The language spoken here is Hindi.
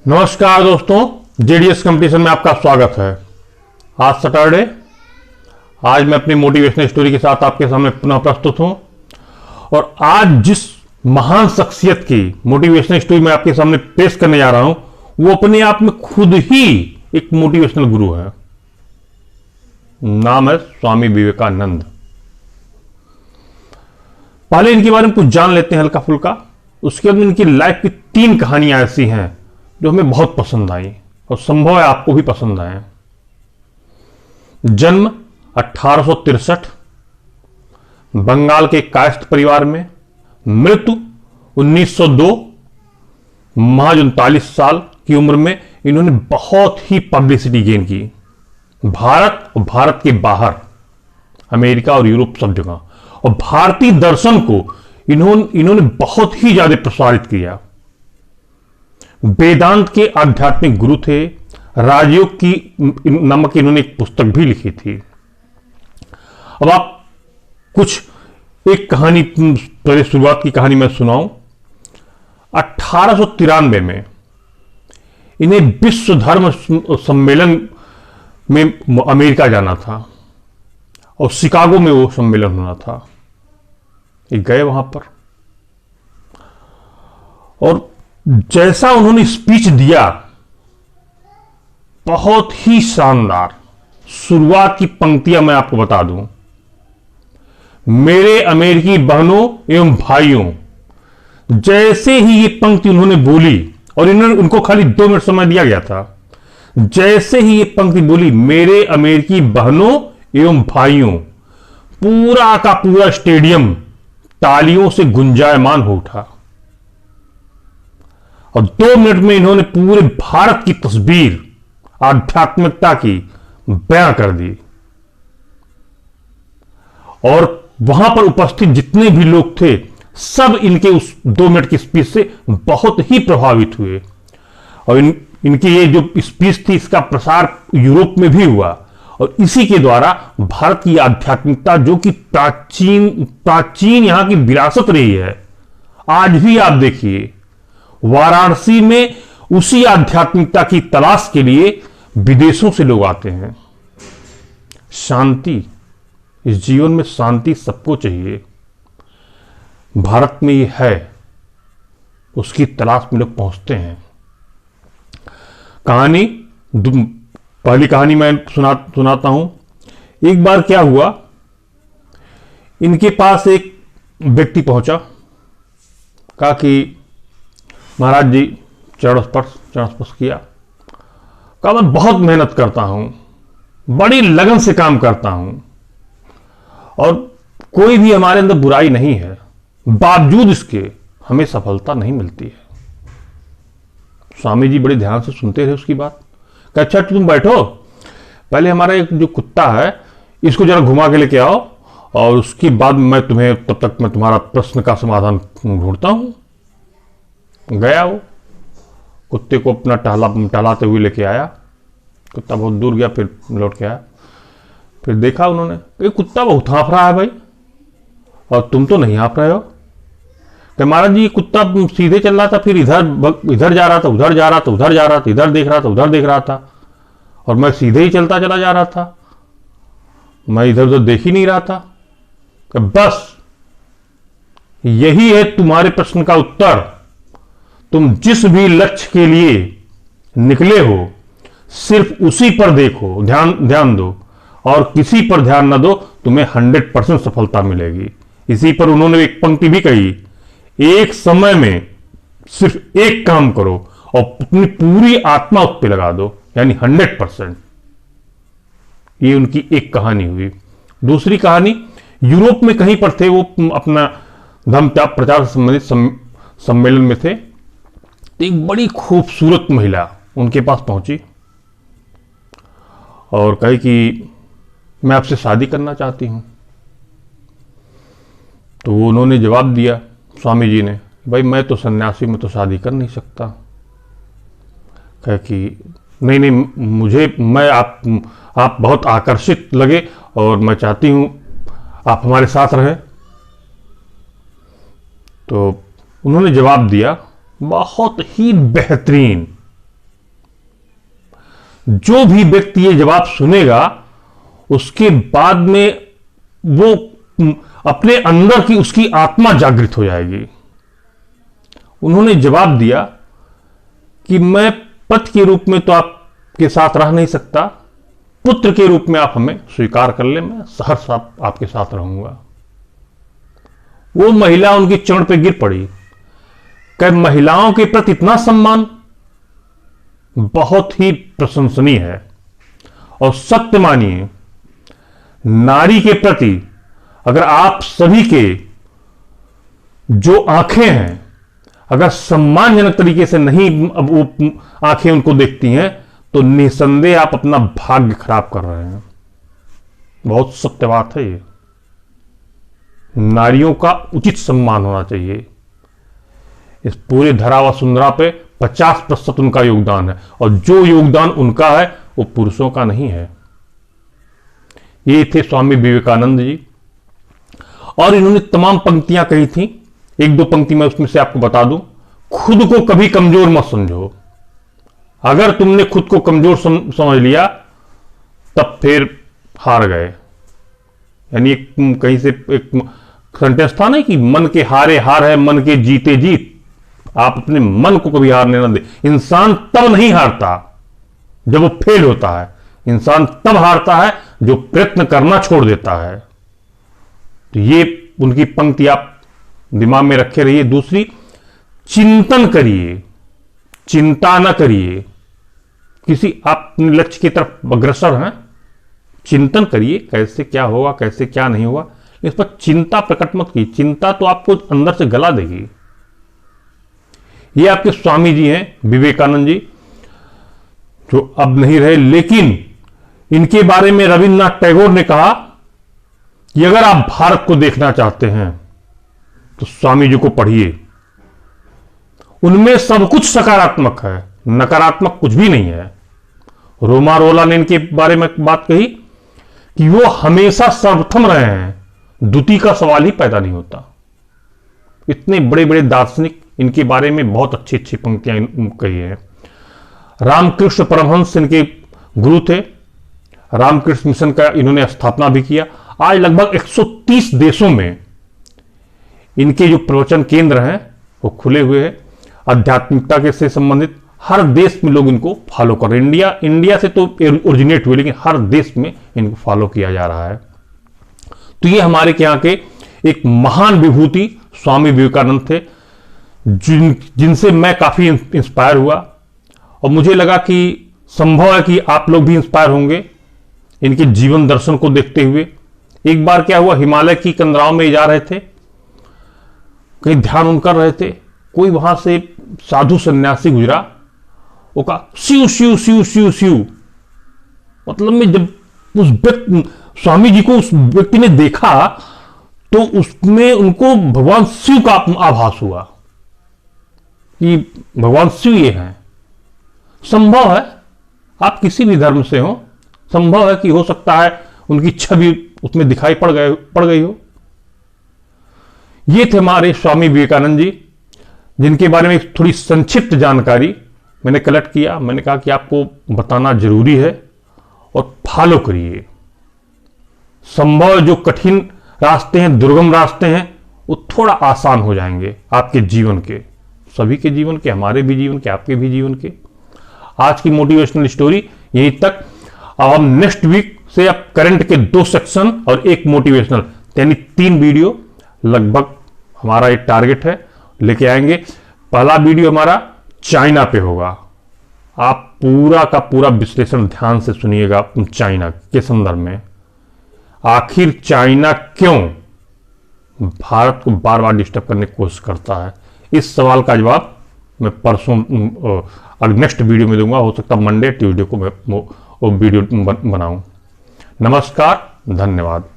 नमस्कार दोस्तों, जेडीएस कंपटीशन में आपका स्वागत है। आज सैटरडे, आज मैं अपनी मोटिवेशनल स्टोरी के साथ आपके सामने पुनः प्रस्तुत हूं। और आज जिस महान शख्सियत की मोटिवेशनल स्टोरी मैं आपके सामने पेश करने जा रहा हूं, वो अपने आप में खुद ही एक मोटिवेशनल गुरु है। नाम है स्वामी विवेकानंद। पहले इनके बारे में कुछ जान लेते हैं हल्का फुल्का। उसके बाद इनकी लाइफ की 3 कहानियां ऐसी हैं जो हमें बहुत पसंद आई और संभव है आपको भी पसंद आए। जन्म 1863 बंगाल के कायस्थ परिवार में, मृत्यु 1902 महज 39 साल की उम्र में। इन्होंने बहुत ही पब्लिसिटी गेन की भारत और भारत के बाहर, अमेरिका और यूरोप सब जगह। और भारतीय दर्शन को इन्होंने बहुत ही ज्यादा प्रसारित किया। वेदांत के आध्यात्मिक गुरु थे। राजयोग की नामक इन्होंने एक पुस्तक भी लिखी थी। अब आप एक कहानी, पहले शुरुआत की कहानी मैं सुनाऊं। 1893 में इन्हें विश्व धर्म सम्मेलन में अमेरिका जाना था और शिकागो में वो सम्मेलन होना था। ये गए वहां पर और जैसा उन्होंने स्पीच दिया, बहुत ही शानदार। शुरुआत की पंक्तियां मैं आपको बता दूं। मेरे अमेरिकी बहनों एवं भाइयों, जैसे ही ये पंक्ति उन्होंने बोली, और उनको खाली 2 मिनट समय दिया गया था, जैसे ही ये पंक्ति बोली, मेरे अमेरिकी बहनों एवं भाइयों, पूरा का पूरा स्टेडियम तालियों से गुंजायमान हो उठा। और 2 मिनट में इन्होंने पूरे भारत की तस्वीर आध्यात्मिकता की बयां कर दी। और वहां पर उपस्थित जितने भी लोग थे, सब इनके उस 2 मिनट की स्पीच से बहुत ही प्रभावित हुए। और इनकी ये जो स्पीच थी, इसका प्रसार यूरोप में भी हुआ। और इसी के द्वारा भारत की आध्यात्मिकता, जो कि प्राचीन यहां की विरासत रही है, आज भी आप देखिए वाराणसी में उसी आध्यात्मिकता की तलाश के लिए विदेशों से लोग आते हैं। शांति, इस जीवन में शांति सबको चाहिए। भारत में ये है, उसकी तलाश में लोग पहुंचते हैं। कहानी, पहली कहानी मैं सुनाता हूं। एक बार क्या हुआ, इनके पास एक व्यक्ति पहुंचा, कहा कि महाराज जी, चरण स्पर्श किया। कहा मैं बहुत मेहनत करता हूं, बड़ी लगन से काम करता हूं, और कोई भी हमारे अंदर बुराई नहीं है, बावजूद इसके हमें सफलता नहीं मिलती है। स्वामी जी बड़े ध्यान से सुनते रहे उसकी बात। कहा अच्छा तुम बैठो, पहले हमारा एक जो कुत्ता है, इसको जरा घुमा के लेके आओ, और उसके बाद तब तक मैं तुम्हारा प्रश्न का समाधान ढूंढता हूं। गया वो, कुत्ते को अपना टहलाते हुए लेके आया। कुत्ता बहुत दूर गया, फिर लौट के आया। फिर देखा उन्होंने, ये कुत्ता बहुत हाँफ रहा है भाई, और तुम तो नहीं हाँफ रहे हो। तो महाराज जी, कुत्ता सीधे चल रहा था, फिर इधर जा रहा था, उधर जा रहा था, उधर जा रहा था, इधर देख रहा था, उधर देख रहा था, और मैं सीधे ही चलता चला जा रहा था, मैं इधर उधर देख ही नहीं रहा था। कि बस यही है तुम्हारे प्रश्न का उत्तर। तुम जिस भी लक्ष्य के लिए निकले हो, सिर्फ उसी पर देखो, ध्यान दो, और किसी पर ध्यान ना दो, तुम्हें 100% सफलता मिलेगी। इसी पर उन्होंने एक पंक्ति भी कही, एक समय में सिर्फ एक काम करो और अपनी पूरी आत्मा उस पर लगा दो, यानी 100%। ये उनकी एक कहानी हुई। दूसरी कहानी, यूरोप में कहीं पर थे वो, अपना धर्म प्रचार से संबंधित सम्मेलन में थे। एक बड़ी खूबसूरत महिला उनके पास पहुंची और कही कि मैं आपसे शादी करना चाहती हूं। तो उन्होंने जवाब दिया, स्वामी जी ने, भाई मैं तो सन्यासी, में तो शादी कर नहीं सकता। कहे कि नहीं, आप बहुत आकर्षित लगे और मैं चाहती हूं आप हमारे साथ रहें। तो उन्होंने जवाब दिया, बहुत ही बेहतरीन, जो भी व्यक्ति ये जवाब सुनेगा उसके बाद में वो अपने अंदर की उसकी आत्मा जागृत हो जाएगी। उन्होंने जवाब दिया कि मैं पति के रूप में तो आपके साथ रह नहीं सकता, पुत्र के रूप में आप हमें स्वीकार कर ले, मैं सहर्ष आपके साथ रहूंगा। वो महिला उनकी चरण पे गिर पड़ी। कह महिलाओं के प्रति इतना सम्मान बहुत ही प्रशंसनीय है। और सत्य मानिए, नारी के प्रति अगर आप सभी के जो आंखें हैं अगर सम्मानजनक तरीके से नहीं अब वो आंखें उनको देखती हैं तो निसंदेह आप अपना भाग्य खराब कर रहे हैं। बहुत सत्य बात है ये। नारियों का उचित सम्मान होना चाहिए। इस पूरे धरा व सुंदरा पे 50% उनका योगदान है और जो योगदान उनका है वो पुरुषों का नहीं है। ये थे स्वामी विवेकानंद जी और इन्होंने तमाम पंक्तियां कही थी। एक दो पंक्ति मैं उसमें से आपको बता दूं। खुद को कभी कमजोर मत समझो। अगर तुमने खुद को कमजोर समझ लिया तब फिर हार गए। यानी एक कहीं से एक सेंटेंस था ना कि मन के हारे हार है, मन के जीते जीत। आप अपने मन को कभी हारने ना दे। इंसान तब नहीं हारता जब वो फेल होता है। इंसान तब हारता है जो प्रयत्न करना छोड़ देता है। तो ये उनकी पंक्ति आप दिमाग में रखे रहिए। दूसरी, चिंतन करिए, चिंता ना करिए। किसी आप अपने लक्ष्य की तरफ अग्रसर हैं, चिंतन करिए कैसे क्या होगा, कैसे क्या नहीं होगा। इस पर चिंता प्रकट मत कीजिए। चिंता तो आपको अंदर से गला देगी। ये आपके स्वामी जी हैं विवेकानंद जी, जो अब नहीं रहे, लेकिन इनके बारे में रविन्द्रनाथ टैगोर ने कहा कि अगर आप भारत को देखना चाहते हैं तो स्वामी जी को पढ़िए। उनमें सब कुछ सकारात्मक है, नकारात्मक कुछ भी नहीं है। रोमा रोला ने इनके बारे में बात कही कि वो हमेशा सर्वप्रथम रहे हैं, द्वितीय का सवाल ही पैदा नहीं होता। इतने बड़े बड़े दार्शनिक इनके बारे में बहुत अच्छी अच्छी पंक्तियां कही हैं। रामकृष्ण परमहंस इनके गुरु थे। रामकृष्ण मिशन का इन्होंने स्थापना भी किया। आज लगभग 130 देशों में इनके जो प्रवचन केंद्र हैं वो खुले हुए हैं। आध्यात्मिकता के से संबंधित हर देश में लोग इनको फॉलो कर रहे हैं। इंडिया से तो ओरिजिनेट हुए, लेकिन हर देश में इनको फॉलो किया जा रहा है। तो ये हमारे यहाँ के एक महान विभूति स्वामी विवेकानंद थे, जिनसे मैं काफी इंस्पायर हुआ और मुझे लगा कि संभव है कि आप लोग भी इंस्पायर होंगे इनके जीवन दर्शन को देखते हुए। एक बार क्या हुआ, हिमालय की कंदराओं में जा रहे थे, कहीं ध्यान उन कर रहे थे, कोई वहां से साधु सन्यासी गुजरा। वो कहा शिव शिव शिव शिव शिव। मतलब में जब उस स्वामी जी को उस व्यक्ति ने देखा तो उसमें उनको भगवान शिव का आभास हुआ कि भगवान शिव ये हैं। संभव है आप किसी भी धर्म से हो, संभव है कि हो सकता है उनकी छवि उसमें दिखाई पड़ गई हो। ये थे हमारे स्वामी विवेकानंद जी, जिनके बारे में थोड़ी संक्षिप्त जानकारी मैंने कलेक्ट किया। मैंने कहा कि आपको बताना जरूरी है और फॉलो करिए। संभव जो कठिन रास्ते हैं, दुर्गम रास्ते हैं, वो थोड़ा आसान हो जाएंगे आपके जीवन के, सभी के जीवन के, हमारे भी जीवन के, आपके भी जीवन के। आज की मोटिवेशनल स्टोरी यहीं तक। अब हम नेक्स्ट वीक से अब करंट के 2 सेक्शन और 1 मोटिवेशनल, यानी 3 वीडियो लगभग हमारा एक टारगेट है लेके आएंगे। पहला वीडियो हमारा चाइना पे होगा। आप पूरा का पूरा विश्लेषण ध्यान से सुनिएगा चाइना के संदर्भ में। आखिर चाइना क्यों भारत को बार बार डिस्टर्ब करने की कोशिश करता है, इस सवाल का जवाब मैं परसों नेक्स्ट वीडियो में दूंगा। हो सकता है मंडे ट्यूसडे को मैं वो वीडियो बनाऊं। नमस्कार, धन्यवाद।